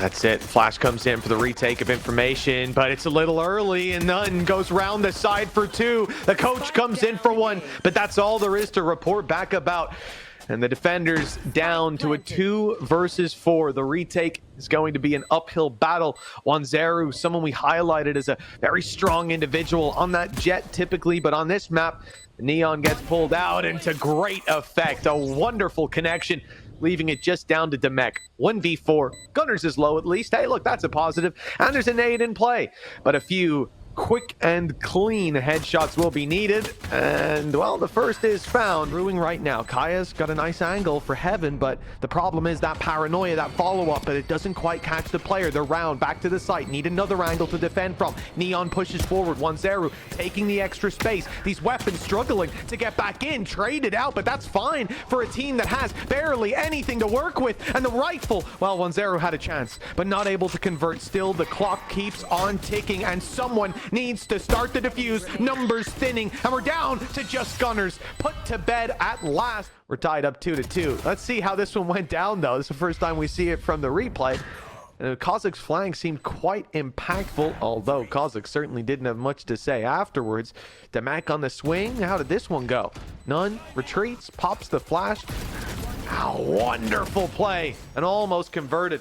That's it. Flash comes in for the retake of information, but it's a little early, and none goes round the side for two. The coach comes in for one, but that's all there is to report back about. And the defenders down to a 2 versus 4. The retake is going to be an uphill battle. Wanzeru, someone we highlighted as a very strong individual on that jet typically, but on this map, Neon gets pulled out and to great effect. A wonderful connection, leaving it just down to Demek. 1v4. Gunners is low at least. Hey, look, that's a positive. And there's a nade in play. But a few quick and clean headshots will be needed. And, well, the first is found. Brewing right now. Kaya's got a nice angle for Heaven, but the problem is that paranoia, that follow-up, but it doesn't quite catch the player. They're round, back to the site. Need another angle to defend from. Neon pushes forward. Wanzeru taking the extra space. These weapons struggling to get back in. Traded out, but that's fine for a team that has barely anything to work with. And the rifle, well, Wanzeru had a chance, but not able to convert. Still, the clock keeps on ticking, and someone needs to start the defuse. Numbers thinning, and we're down to just Gunners. Put to bed at last. We're tied up 2-2. Let's see how this one went down, though. This is the first time we see it from the replay. Kozik's flank seemed quite impactful, although Kozik certainly didn't have much to say afterwards. Demek on the swing. How did this one go? None retreats, pops the flash. Ow, wonderful play, and almost converted.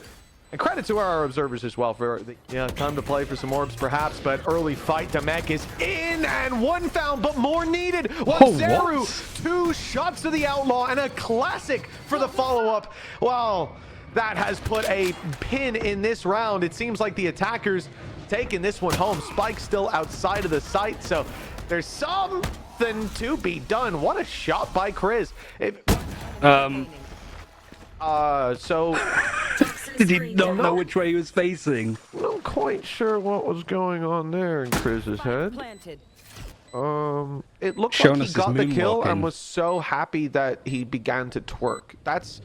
And credit to our observers as well for the time to play for some orbs perhaps, but early fight. Demek is in, and one found, but more needed. Wanzeru, 2 shots to the outlaw, and a classic for the follow-up. Well, that has put a pin in this round. It seems like the attackers taking this one home. Spike still outside of the site, so there's something to be done. What a shot by Chris. So did he not know which way he was facing? Not quite sure what was going on there in Chris's head. It looked like he got the kill and was so happy that he began to twerk. That's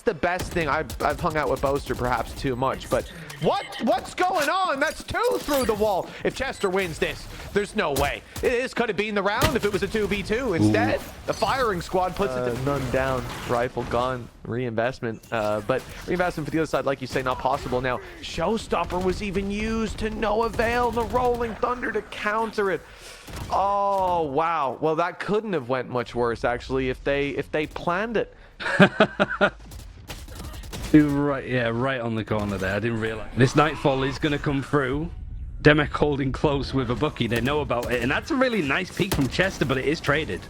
the best thing. I've hung out with Boaster perhaps too much, but what's going on? That's 2 through the wall. If Chester wins this, there's no way. This could have been the round if it was a 2v2. Instead, the firing squad puts it to none down. Rifle gone. Reinvestment. But reinvestment for the other side, like you say, not possible. Now, Showstopper was even used to no avail. The Rolling Thunder to counter it. Oh, wow. Well, that couldn't have went much worse, actually, if they planned it. Right, yeah, right on the corner there. I didn't realize. This Nightfall is going to come through. Demek holding close with a Bucky. They know about it. And that's a really nice peek from Chester, but it is traded.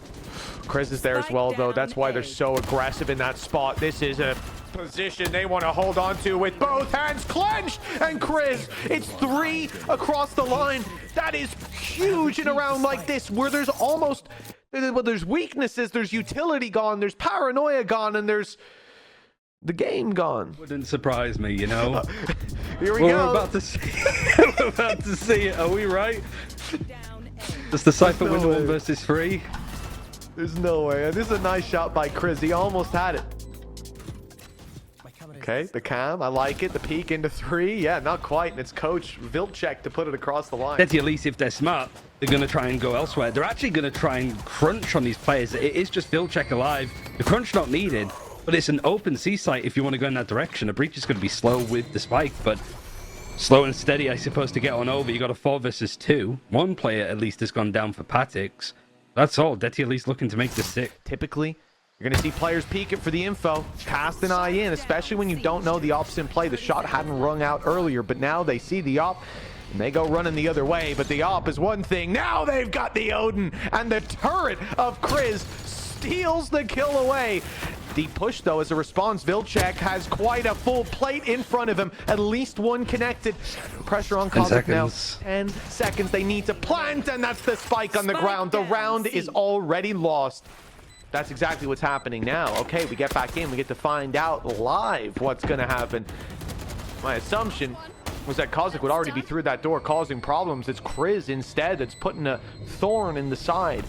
Chris is there as well, though. That's why they're so aggressive in that spot. This is a position they want to hold on to with both hands clenched. And Chris, it's 3 across the line. That is huge in a round like this, where there's almost... Well, there's weaknesses, there's utility gone, there's paranoia gone, and there's the game gone. Wouldn't surprise me, you know. Here we go. We're about to see we're about to see it. Are we right? Does the Cypher win 1 versus 3? There's no way. And this is a nice shot by Chris. He almost had it. Okay, the cam, I like it. The peek into 3. Yeah, not quite. And it's Coach Vilcek to put it across the line. At least if they're smart, they're going to try and go elsewhere. They're actually going to try and crunch on these players. It is just Vilcek alive. The crunch not needed, but it's an open C site if you want to go in that direction. A breach is going to be slow with the spike, but slow and steady, I suppose, to get on over. You got a 4 versus 2. One player at least has gone down for Patix. That's all. Detty at least looking to make this sick. Typically, you're going to see players peek it for the info, cast an eye in, especially when you don't know the op's in play. The shot hadn't rung out earlier, but now they see the op and they go running the other way. But the op is one thing. Now they've got the Odin, and the turret of Chris steals the kill away. Deep push, though, as a response. Vilcek has quite a full plate in front of him. At least one connected. Pressure on Kozik now. 10 seconds. They need to plant, and that's the spike on the ground. The round is already lost. That's exactly what's happening now. Okay, we get back in. We get to find out live what's going to happen. My assumption was that Kozik would already be through that door causing problems. It's Chris instead that's putting a thorn in the side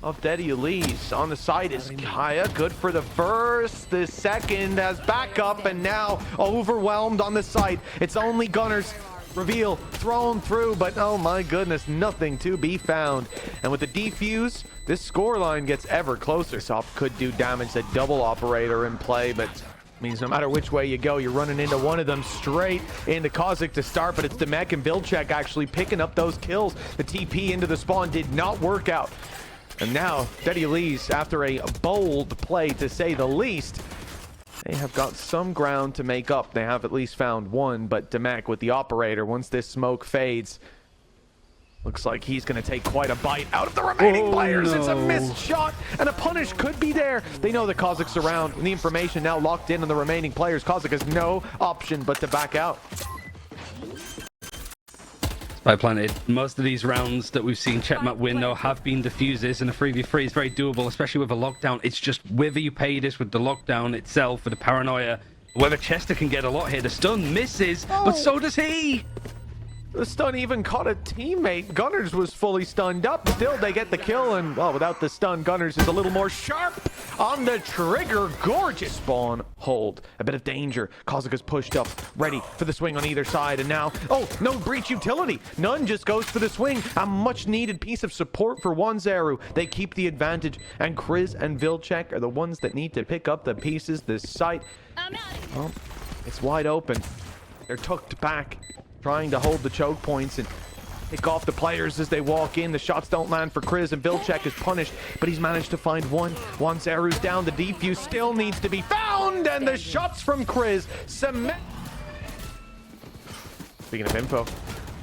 of Detty Elise. On the side is Kaya. Good for the first. The second has backup, and now overwhelmed on the site. It's only Gunners. Reveal thrown through, but oh my goodness, nothing to be found. And with the defuse, this scoreline gets ever closer. Sop could do damage. A double operator in play, but Means no matter which way you go, you're running into one of them straight into Kozak to start, but it's Demek and Vilcek actually picking up those kills. The TP into the spawn did not work out. And now, Daddy Lee's, after a bold play to say the least, they have got some ground to make up. They have at least found one, but Demek with the operator, once this smoke fades, looks like he's going to take quite a bite out of the remaining players. No. It's a missed shot, and a punish could be there. They know the Kozak's around, and the information now locked in on the remaining players. Kozak has no option but to back out. Spy planted. Most of these rounds that we've seen Szach Mat win, though, have been defuses, and a 3v3 is very doable, especially with a lockdown. It's just whether you pay this with the lockdown itself, with the paranoia, whether Chester can get a lot here. The stun misses, but so does he. The stun even caught a teammate. Gunners was fully stunned up. Still, they get the kill, and, well, without the stun, Gunners is a little more sharp on the trigger. Gorgeous spawn hold. A bit of danger. Kozak is pushed up, ready for the swing on either side, and now, oh, no breach utility. None just goes for the swing. A much-needed piece of support for 1-0. They keep the advantage, and Kriz and Vilcek are the ones that need to pick up the pieces. This site, well, it's wide open. They're tucked back, trying to hold the choke points and pick off the players as they walk in. The shots don't land for Kriz, and Vilcek is punished, but he's managed to find one. Zeru's down. The defuse still needs to be found, and the shots from Kriz cement. Speaking of info,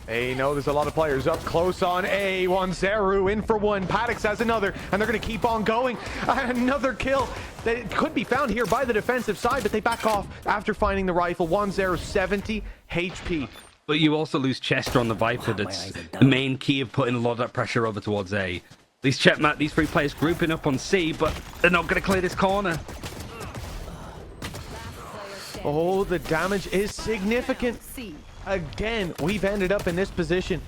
they know there's a lot of players up close on A. 1-0 in for one. Paddocks has another, and they're going to keep on going. Another kill that could be found here by the defensive side, but they back off after finding the rifle. 1-0, 70 HP. But you also lose Chester on the Viper. That's the main key of putting a lot of that pressure over towards A. These Szach Mat, these three players grouping up on C, but they're not going to clear this corner. Oh, the damage is significant. Again, we've ended up in this position.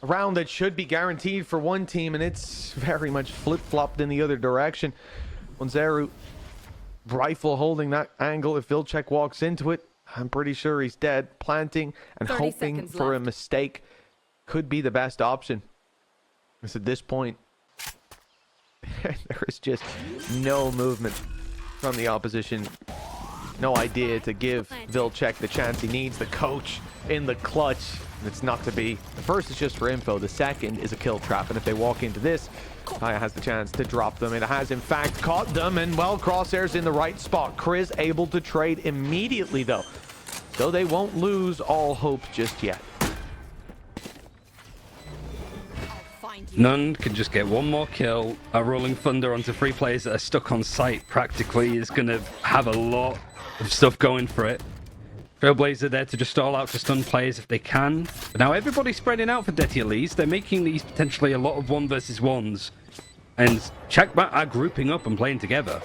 A round that should be guaranteed for one team, and it's very much flip-flopped in the other direction. 1-0 rifle holding that angle. If Vilcek walks into it, I'm pretty sure he's dead. Planting and hoping for a mistake could be the best option. Because at this point, there is just no movement from the opposition. No idea to give Vilcek the chance he needs. The coach in the clutch. It's not to be. The first is just for info. The second is a kill trap. And if they walk into this, Kaya has the chance to drop them. It has, in fact, caught them. And, well, Crosshair's in the right spot. Kriz able to trade immediately, though. So they won't lose all hope just yet. None can just get one more kill. A rolling thunder onto three players that are stuck on site practically is going to have a lot of stuff going for it. Trailblazer there to just stall out to stun players if they can. But now everybody's spreading out for Detty at least. They're making these potentially a lot of 1v1s. And Szach Mat are grouping up and playing together.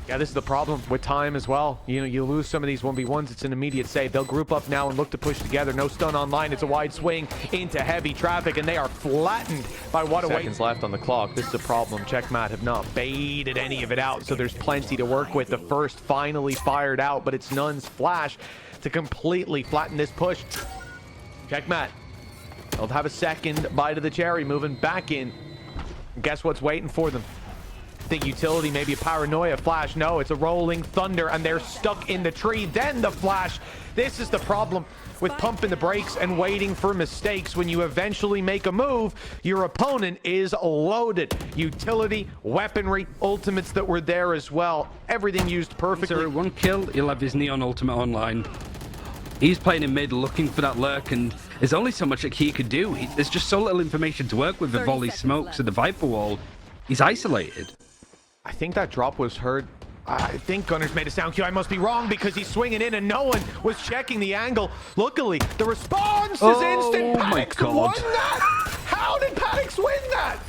Yeah, this is the problem with time as well. You know, you lose some of these 1v1s, it's an immediate save. They'll group up now and look to push together. No stun online. It's a wide swing into heavy traffic, and they are flattened by what seconds left on the clock. This is a problem. Szach Mat have not baited any of it out, so there's plenty to work with. The first finally fired out, but it's Nunn's flash to completely flatten this push. Szach Mat, they'll have a second bite of the cherry, moving back in. Guess what's waiting for them? Think utility, maybe a paranoia flash. No, it's a rolling thunder, and they're stuck in the tree. Then the flash. This is the problem with pumping the brakes and waiting for mistakes. When you eventually make a move, your opponent is loaded. Utility, weaponry, ultimates that were there as well. Everything used perfectly. So one kill, he'll have his Neon ultimate online. He's playing in mid, looking for that lurk, and there's only so much that he could do. There's just so little information to work with. The volley smokes and the Viper wall. He's isolated. I think that drop was heard. I think Gunners made a sound cue. I must be wrong because he's swinging in and no one was checking the angle. Luckily, the response is instant. Paddocks won that? How did Paddocks win that?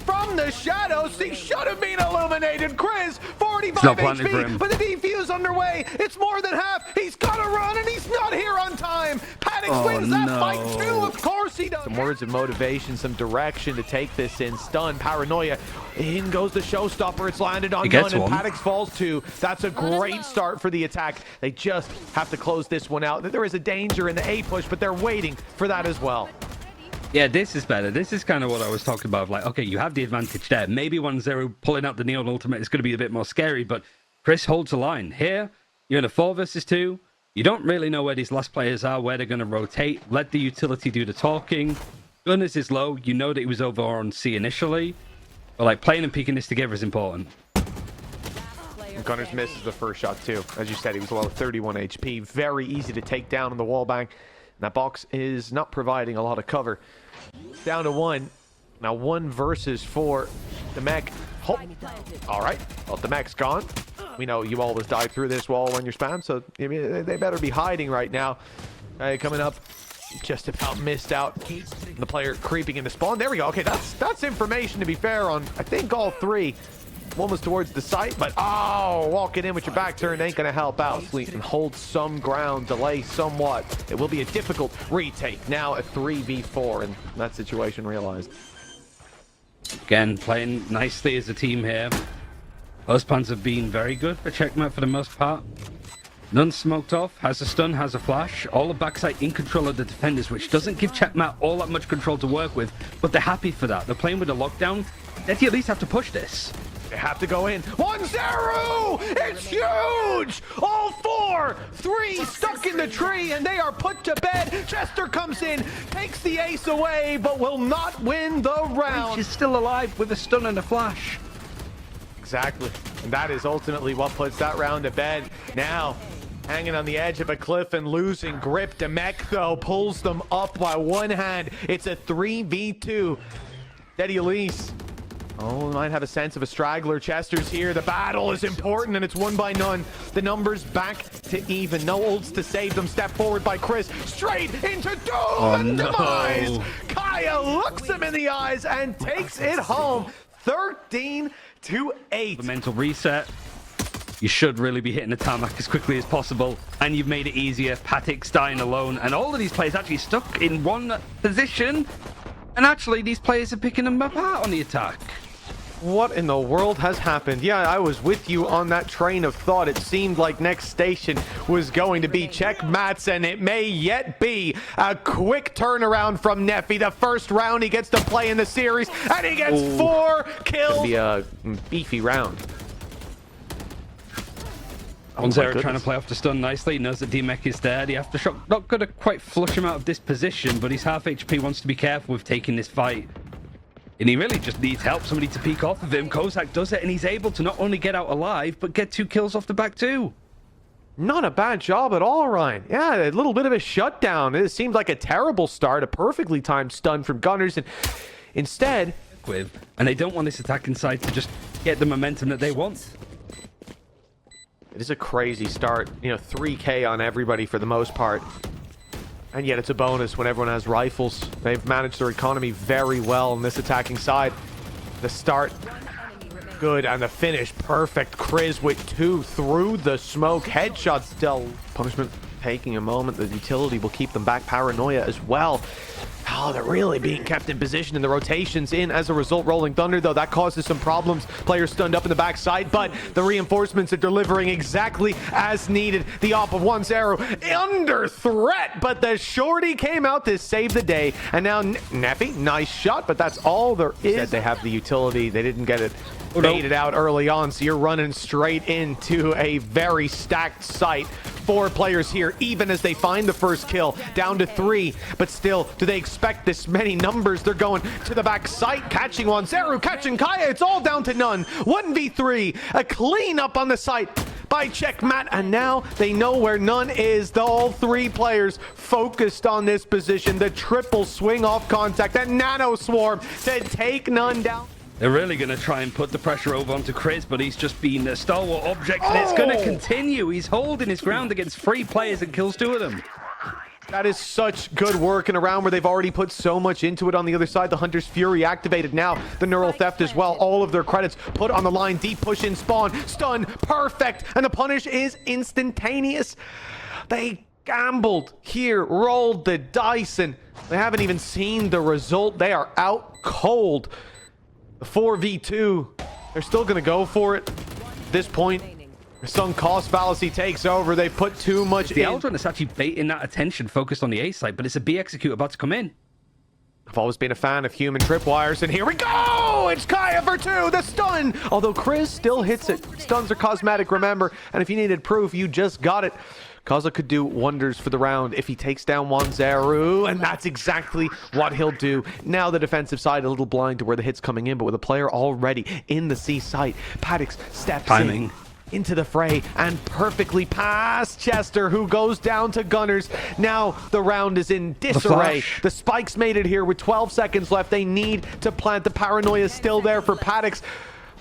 From the shadows, he should have been illuminated. Kriz, 45 HP, but the defuse underway. It's more than half. He's got to run, and he's not here on time. Paddocks wins that fight too. Of course he does. Some words of motivation, some direction to take this in. Stun, paranoia. In goes the showstopper. It's landed on Nunn, and Paddocks falls too. That's a great start for the attack. They just have to close this one out. There is a danger in the A push, but they're waiting for that as well. Yeah, this is better. This is kind of what I was talking about. Like, okay, you have the advantage there. Maybe 1-0 pulling out the Neon ultimate is going to be a bit more scary, but Chris holds the line. Here, you're in a 4 versus 2. You don't really know where these last players are, where they're going to rotate. Let the utility do the talking. Gunners is low. You know that he was over on C initially. But like playing and peeking this together is important. Gunners misses the first shot too. As you said, he was low 31 HP. Very easy to take down on the wall bang. And that box is not providing a lot of cover. Down to 1. Now 1 versus 4. The mech. Oh. All right. Well, the mech's gone. We know you always die through this wall when you're spammed, so I mean, they better be hiding right now. Coming up. Just about missed out. The player creeping into spawn. There we go. Okay, that's information, to be fair, on I think all 3. One was towards the site, but walking in with your back turned ain't gonna help out. Sweet, and hold some ground, delay somewhat. It will be a difficult retake. Now a 3v4, and that situation realized. Again, playing nicely as a team here. Both plans have been very good for Szach Mat for the most part. None smoked off, has a stun, has a flash. All the backside in control of the defenders, which doesn't give Szach Mat all that much control to work with, but they're happy for that. They're playing with a lockdown. They at least have to push this. They have to go in. 1-0! It's huge! All 4! 3 stuck in the tree, and they are put to bed. Chester comes in, takes the ace away, but will not win the round. She's still alive with a stun and a flash. Exactly. And that is ultimately what puts that round to bed. Now, hanging on the edge of a cliff and losing grip. Demek, though, pulls them up by one hand. It's a 3v2. Daddy Elise. Oh, we might have a sense of a straggler. Chester's here. The battle is important, and it's won by none. The numbers back to even. No ults to save them. Step forward by Chris. Straight into doom and demise. Kaya looks him in the eyes and takes it home. 13-8. The mental reset. You should really be hitting the tarmac as quickly as possible, and you've made it easier. Patik's dying alone, and all of these players actually stuck in one position, and actually these players are picking them apart on the attack. What in the world has happened? Yeah, I was with you on that train of thought. It seemed like next station was going to be Szach Mat's, and it may yet be a quick turnaround from Neffy. The first round he gets to play in the series, and he gets 4 kills. It'll be a beefy round. 1-0 trying to play off the stun nicely. Knows that Demek is there. The aftershock not going to quite flush him out of this position, but he's half HP, wants to be careful with taking this fight. And he really just needs help, somebody to peek off of him. Kozak does it, and he's able to not only get out alive, but get 2 kills off the back too. Not a bad job at all, Ryan. Yeah, a little bit of a shutdown. It seemed like a terrible start, a perfectly timed stun from Gunners, and instead... And they don't want this attack inside to just get the momentum that they want. It is a crazy start. You know, 3K on everybody for the most part. And yet it's a bonus when everyone has rifles. They've managed their economy very well on this attacking side. The start, good, and the finish, perfect. Chris with 2 through the smoke. Headshot still. Punishment taking a moment. The utility will keep them back. Paranoia as well. Oh, they're really being kept in position, and the rotations in as a result. Rolling Thunder, though, that causes some problems. Players stunned up in the backside, but the reinforcements are delivering exactly as needed. The op of 1-0 under threat, but the shorty came out to save the day. And now Neffy, nice shot, but that's all there is. Said they have the utility. They didn't get it baited out early on, so you're running straight into a very stacked site. 4 players here, even as they find the first kill, down to 3. But still, do they expect this many numbers? They're going to the back site, catching 1-0, catching Kaya. It's all down to none. 1v3, a cleanup on the site by Szach Mat, and now they know where none is. All 3 players focused on this position. The triple swing off contact, that nano swarm to take none down. They're really going to try and put the pressure over onto Chris, but he's just been a stalwart object, and it's going to continue. He's holding his ground against 3 players and kills 2 of them. That is such good work in a round where they've already put so much into it. On the other side, the Hunter's Fury activated now. The Neural Theft as well. All of their credits put on the line. Deep push in spawn. Stun. Perfect. And the punish is instantaneous. They gambled here. Rolled the dice, and they haven't even seen the result. They are out cold. The 4v2, they're still going to go for it. At this point, the sunk cost fallacy takes over. They put too much the in. Eldrin is actually baiting that attention focused on the A side, but it's a B execute about to come in. I've always been a fan of human tripwires, and here we go! 2. It's Kaya for 2. The stun. Although Chris still hits it. Stuns are cosmetic, remember. And if you needed proof, you just got it. Kaza could do wonders for the round if he takes down Wanzeru, and that's exactly what he'll do. Now the defensive side a little blind to where the hit's coming in, but with a player already in the C site, Paddox steps in into the fray and perfectly past Chester, who goes down to Gunners. Now the round is in disarray. The spikes made it here with 12 seconds left. They need to plant. The paranoia is still there for Paddox.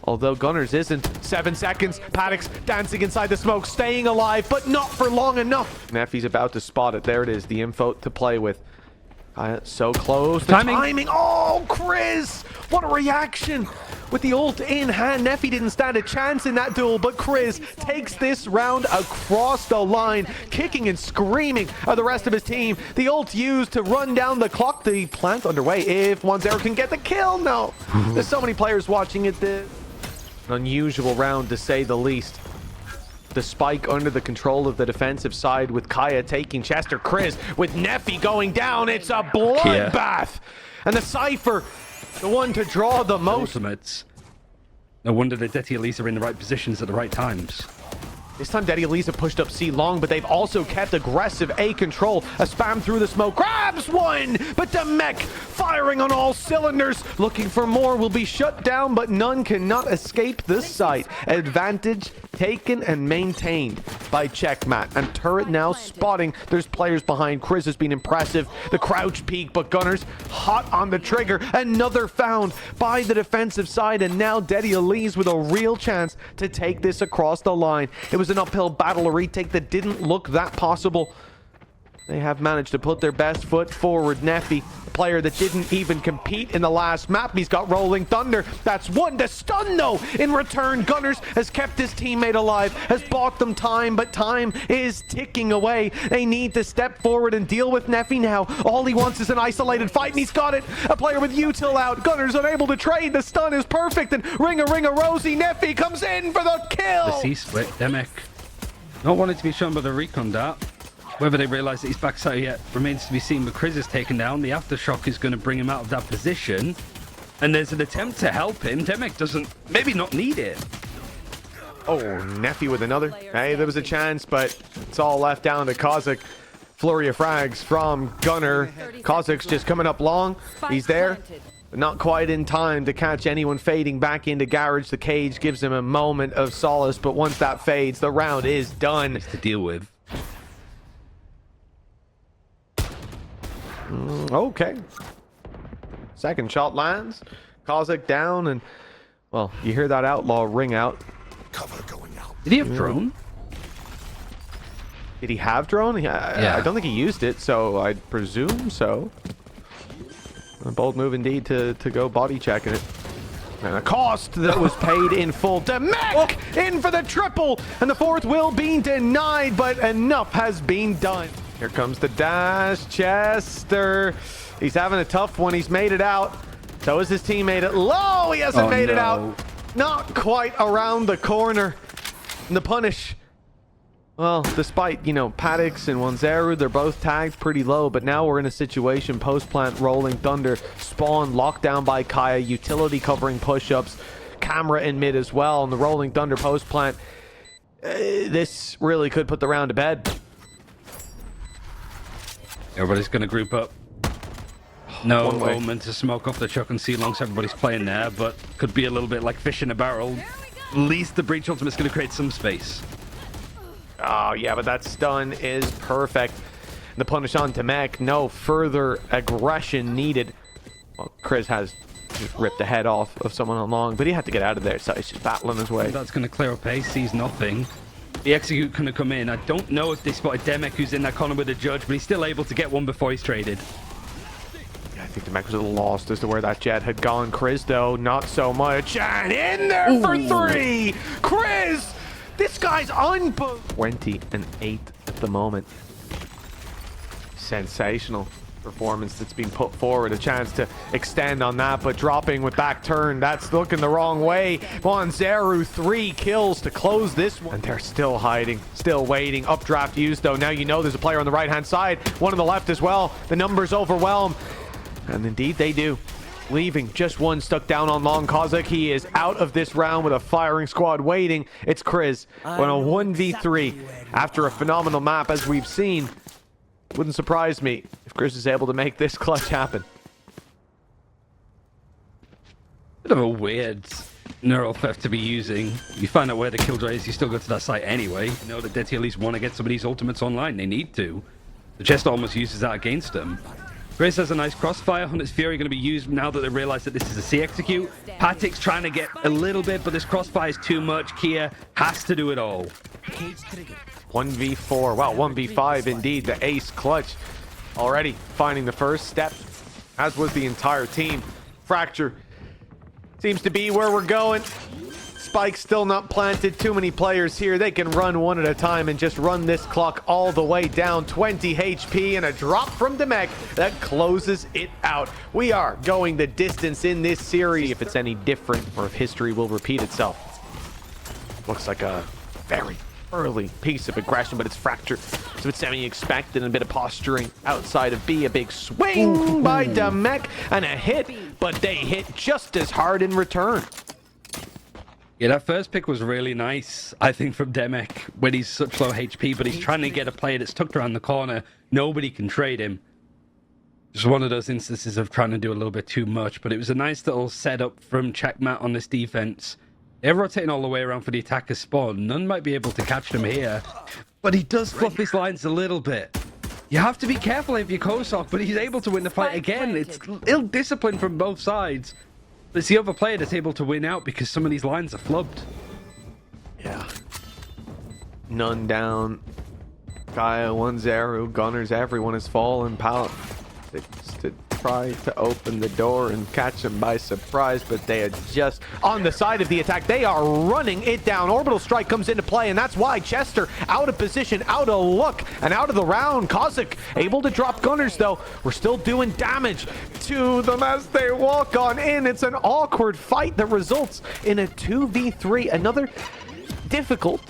Although Gunners isn't. 7 seconds. Paddox dancing inside the smoke, staying alive, but not for long enough. Neffy's about to spot it. There it is, the info to play with. So close. The timing. Oh, Chris! What a reaction! With the ult in hand, Neffy didn't stand a chance in that duel, but Chris takes this round across the line, kicking and screaming at the rest of his team. The ult used to run down the clock. The plant underway. If Wanzeru can get the kill, no. There's so many players watching it. An unusual round, to say the least. The spike under the control of the defensive side with Kaya taking Chester. Chris with Neffy going down. It's a bloodbath. And the Cypher, the one to draw the most. Ultimates. No wonder the Děti Elise are in the right positions at the right times. This time Děti Elise pushed up C long, but they've also kept aggressive A control. A spam through the smoke, grabs one, but the mech firing on all cylinders. Looking for more, will be shut down, but none cannot escape this site. Advantage taken and maintained by Szach Mat. And Turret now spotting there's players behind. Chris has been impressive. The crouch peek, but Gunners hot on the trigger. Another found by the defensive side, and now Děti Elise with a real chance to take this across the line. It was an uphill battle, a retake that didn't look that possible. They have managed to put their best foot forward. Neffy, a player that didn't even compete in the last map. He's got Rolling Thunder. That's one. The stun, though, in return. Gunners has kept his teammate alive, has bought them time, but time is ticking away. They need to step forward and deal with Neffy now. All he wants is an isolated fight, and he's got it. A player with util out. Gunners unable to trade. The stun is perfect, and ring a Rosie. Neffy comes in for the kill. The C-split, Demek. Not wanted to be shown by the recon dart. Whether they realize that he's backside yet remains to be seen, but Chris is taken down. The aftershock is going to bring him out of that position. And there's an attempt to help him. Demek doesn't, maybe not need it. Oh, Neffy with another. Hey, there was a chance, but it's all left down to Kozak. Flurry of frags from Gunner. Kozak's just coming up long. He's there, but not quite in time to catch anyone fading back into Garage. The cage gives him a moment of solace, but once that fades, the round is done. It's to deal with. Okay. Second shot lands. Kozak down, and well, you hear that outlaw ring out. Cover going out. Did he have drone? Did he have drone? Yeah. I don't think he used it, so I presume so. A bold move indeed to go body checking it. And a cost that was paid in full. Demek in for the triple, and the fourth will be denied, but enough has been done. Here comes the dash. Chester. He's having a tough one. He's made it out. So is his teammate. Low. He hasn't made it out. Not quite around the corner. And the punish. Well, despite, you know, Paddox and Wanzeru, they're both tagged pretty low. But now we're in a situation. Post-plant, Rolling Thunder, Spawn, locked down by Kaya. Utility covering push-ups. Camera in mid as well. And the Rolling Thunder post-plant. This really could put the round to bed. Everybody's going to group up. No moment to smoke off the chuck and see long, so everybody's playing there, but could be a little bit like fish in a barrel. At least the breach ultimate's going to create some space. Oh, yeah, but that stun is perfect. The punish on Demek. No further aggression needed. Well, Chris has just ripped the head off of someone on long, but he had to get out of there, so he's just battling his way. That's going to clear up pace. Sees nothing. The execute going to come in. I don't know if they spotted Demek, who's in that corner with the judge, but he's still able to get one before he's traded. Yeah, I think Demek was a little lost as to where that jet had gone. Chris, though, not so much. And in there for three! Chris! This guy's on 20 and 8 at the moment. Sensational performance that's been put forward. A chance to extend on that, but dropping with back turn. That's looking the wrong way. Wanzeru 3 kills to close this one. And they're still hiding, still waiting. Updraft used, though. Now you know there's a player on the right-hand side. One on the left as well. The numbers overwhelm. And indeed they do. leaving. Just one stuck down on long. Kozak, he is out of this round with a firing squad waiting. It's Chris on a 1v3 after a phenomenal map, as we've seen. Wouldn't surprise me if Chris is able to make this clutch happen. Bit of a weird neural theft to be using. You find out where the killjoy is, you still go to that site anyway. You know that Detti at least want to get some of these ultimates online. They need to. The Chester almost uses that against them. Grace has a nice crossfire. Hunter's Fury going to be used now that they realize that this is a C execute. Patik's trying to get a little bit, but this crossfire is too much. Kia has to do it all. 1v4. Wow, 1v5 indeed. The ace clutch already finding the first step, as was the entire team. Fracture seems to be where we're going. Spike's still not planted. Too many players here. They can run one at a time and just run this clock all the way down. 20 HP and a drop from Demek that closes it out. We are going the distance in this series. If it's any different or if history will repeat itself. Looks like a very early piece of aggression, but it's Fracture. So it's semi-expected and a bit of posturing outside of B. A big swing by Demek and a hit, but they hit just as hard in return. Yeah, that first pick was really nice, I think, from Demek, when he's such low HP, but he's trying to get a player that's tucked around the corner. Nobody can trade him. Just one of those instances of trying to do a little bit too much, but it was a nice little setup from Szach Mat on this defense. They're rotating all the way around for the attacker's spawn. None might be able to catch them here, but he does fluff his lines a little bit. You have to be careful if you're Kosok, but he's able to win the fight again. It's ill-discipline from both sides. It's the other player that's able to win out because some of these lines are flubbed. Yeah. None down. Kaya, 1-0. Gunners, everyone has fallen. Pallet to try to open the door and catch them by surprise, but they are just on the side of the attack. They are running it down. Orbital strike comes into play, and that's why Chester out of position, out of luck, and out of the round. Kozak able to drop Gunners, though. We're still doing damage to them as they walk on in. It's an awkward fight that results in a 2v3. Another difficult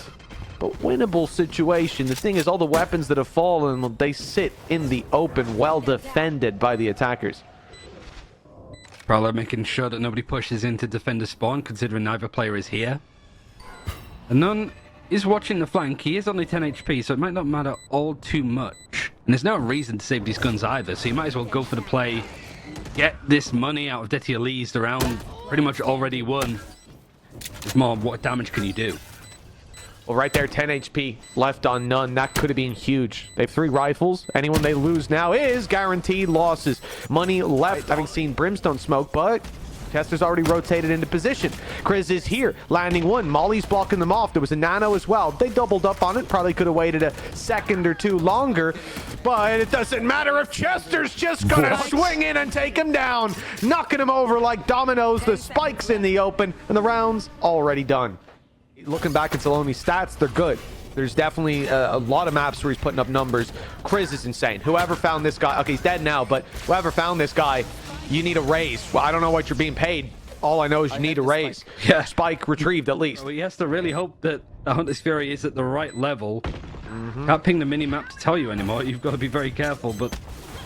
but winnable situation. The thing is, all the weapons that have fallen, they sit in the open, well defended by the attackers. Prowler making sure that nobody pushes in to defend the spawn, considering neither player is here. And none is watching the flank. He is only 10 HP, so it might not matter all too much. And there's no reason to save these guns either, so you might as well go for the play. Get this money out of Detti Elise. The round pretty much already won. It's more, what damage can you do? Well, right there, 10 HP left on None. That could have been huge. They have 3 rifles. Anyone they lose now is guaranteed losses. Money left, having seen Brimstone smoke, but Chester's already rotated into position. Chris is here, landing one. Molly's blocking them off. There was a nano as well. They doubled up on it. Probably could have waited a second or two longer, but it doesn't matter if Chester's just gonna swing in and take him down, knocking him over like dominoes. The spikes in the open, and the round's already done. Looking back at Saloni's stats, they're good. There's definitely a lot of maps where he's putting up numbers. Chris is insane. Whoever found this guy, okay, he's dead now, but whoever found this guy, you need a raise. Well, I don't know what you're being paid. All I know is you need a raise. Yeah. Spike retrieved at least. Well, he has to really hope that the Hunter's Fury is at the right level. Can't ping the mini-map to tell you anymore. You've got to be very careful, but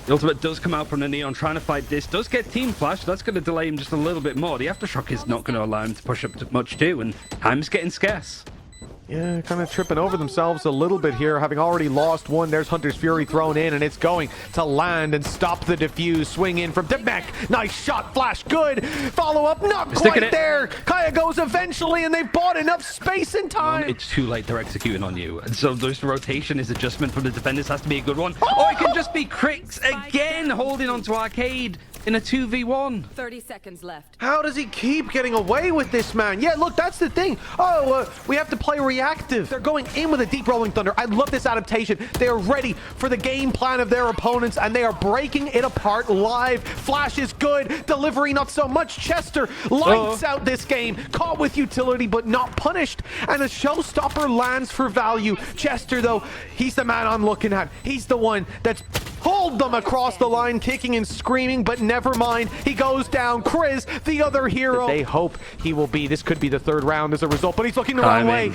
the ultimate does come out from the Neon trying to fight this. Does get Team Flash. That's going to delay him just a little bit more. The Aftershock is not going to allow him to push up much too, and time's getting scarce. Yeah, kind of tripping over themselves a little bit here, having already lost one. There's Hunter's Fury thrown in, and it's going to land and stop the defuse. Swing in from Demek. Nice shot. Flash. Good. Follow up. Not quite there. Kaya goes eventually, and they've bought enough space and time. It's too late. They're executing on you. And so this rotation, his adjustment from the defenders has to be a good one. Or it can just be Crix again holding onto Arcade in a 2v1. 30 seconds left. How does he keep getting away with this, man? Yeah, look, that's the thing. We have to play reactive. They're going in with a deep rolling thunder. I love this adaptation. They are ready for the game plan of their opponents, and they are breaking it apart live. Flash is good. Delivery, not so much. Chester lights out this game. Caught with utility, but not punished. And a showstopper lands for value. Chester, though, he's the man I'm looking at. He's the one that's pulled them across the line, kicking and screaming, but never mind. He goes down. Chris, the other hero. They hope he will be. This could be the third round as a result, but he's looking the wrong way.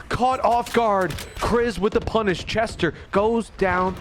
Caught off guard. Chris with the punish. Chester goes down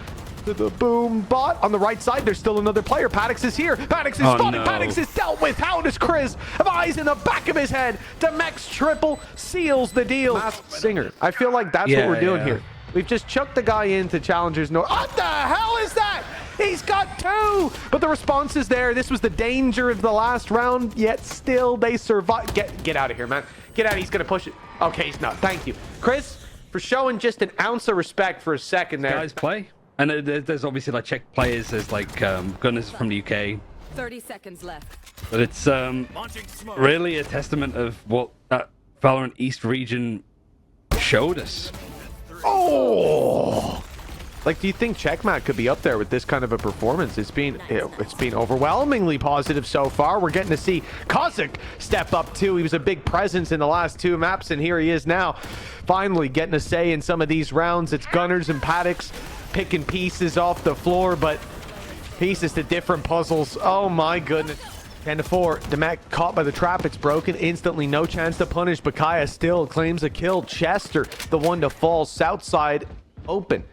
to the boom bot on the right side. There's still another player. Paddix is here. Paddix is spotted. No. Paddix is dealt with. How does Chris have eyes in the back of his head? Demex triple seals the deal. Masked Singer. I feel like that's what we're doing here. We've just chucked the guy into Challengers North. What the hell is that? He's got 2, but the response is there. This was the danger of the last round, yet still they survive. Get out of here, man. Get out. He's going to push it. Okay, he's not. Thank you. Chris, for showing just an ounce of respect for a second there. Guys play. And there's obviously like Czech players. There's like Gunners from the UK. 30 seconds left. But it's really a testament of what that Valorant East region showed us. Oh! Like, do you think Szach Mat could be up there with this kind of a performance? It's been overwhelmingly positive so far. We're getting to see Kozak step up too. He was a big presence in the last 2 maps, and here he is now, finally getting a say in some of these rounds. It's Gunners and Paddix picking pieces off the floor, but pieces to different puzzles. Oh my goodness. 10-4. Demek caught by the trap. It's broken instantly. No chance to punish. Bakaya still claims a kill. Chester, the one to fall. South side open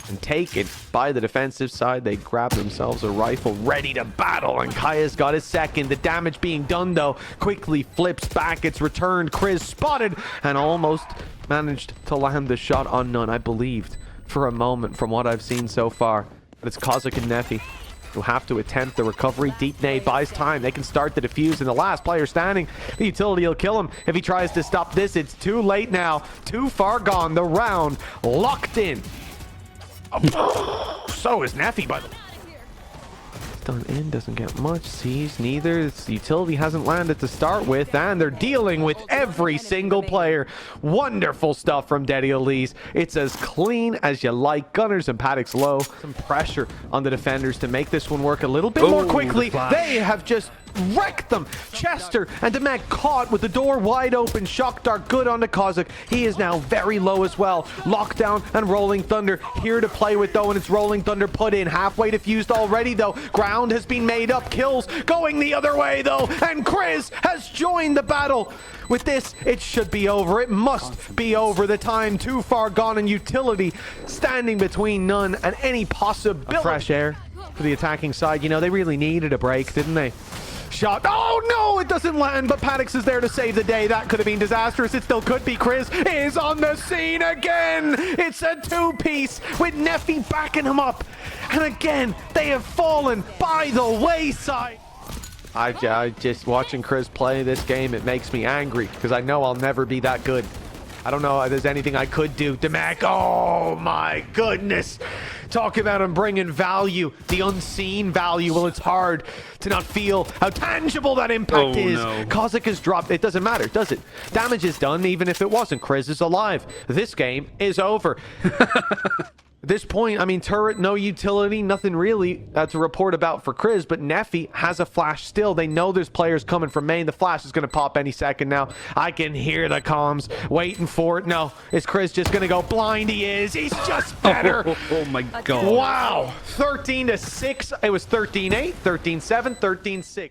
and taken by the defensive side. They grab themselves a rifle ready to battle, and Kaya's got his second. The damage being done though quickly flips back. It's returned. Chris spotted and almost managed to land the shot on none. I believed for a moment from what I've seen so far, but it's Kozak and Nefi who have to attempt the recovery. Deep nade buys time. They can start the defuse, and the last player standing, the utility will kill him if he tries to stop this. It's too late now. Too far gone. The round locked in. Oh, so is Nefi, by the way. Done in, doesn't get much. Sees neither. Its utility hasn't landed to start with, and they're dealing with every single player. Wonderful stuff from Daddy Elise. It's as clean as you like. Gunners and Paddix low. Some pressure on the defenders to make this one work a little bit more quickly. They have just wrecked them. Chester and Demek caught with the door wide open. Shock Dart good onto Kozak. He is now very low as well. Lockdown and Rolling Thunder here to play with though, and it's Rolling Thunder put in. Halfway diffused already though. Ground has been made up. Kills going the other way though, and Chris has joined the battle. With this, it should be over. It must be over. The time too far gone, and utility standing between none and any possibility. Fresh air for the attacking side. You know, they really needed a break, didn't they? Shot. Oh no, it doesn't land, but Paddix is there to save the day. That could have been disastrous. It still could be. Chris is on the scene again. It's a 2-piece with Nefi backing him up, and again they have fallen by the wayside. I just watching Chris play this game, it makes me angry because I know I'll never be that good. I don't know if there's anything I could do. Demek, oh my goodness. Talk about him bringing value, the unseen value. Well, it's hard to not feel how tangible that impact is. No. Kozak has dropped. It doesn't matter, does it? Damage is done, even if it wasn't. Chris is alive. This game is over. At this point, I mean, turret, no utility, nothing really to report about for Chris, but Nefi has a flash still. They know there's players coming from main. The flash is going to pop any second now. I can hear the comms waiting for it. No, is Chris just going to go blind? He is. He's just better. Oh my God. Wow. 13-6. It was 13-8, 13-7, 13-6.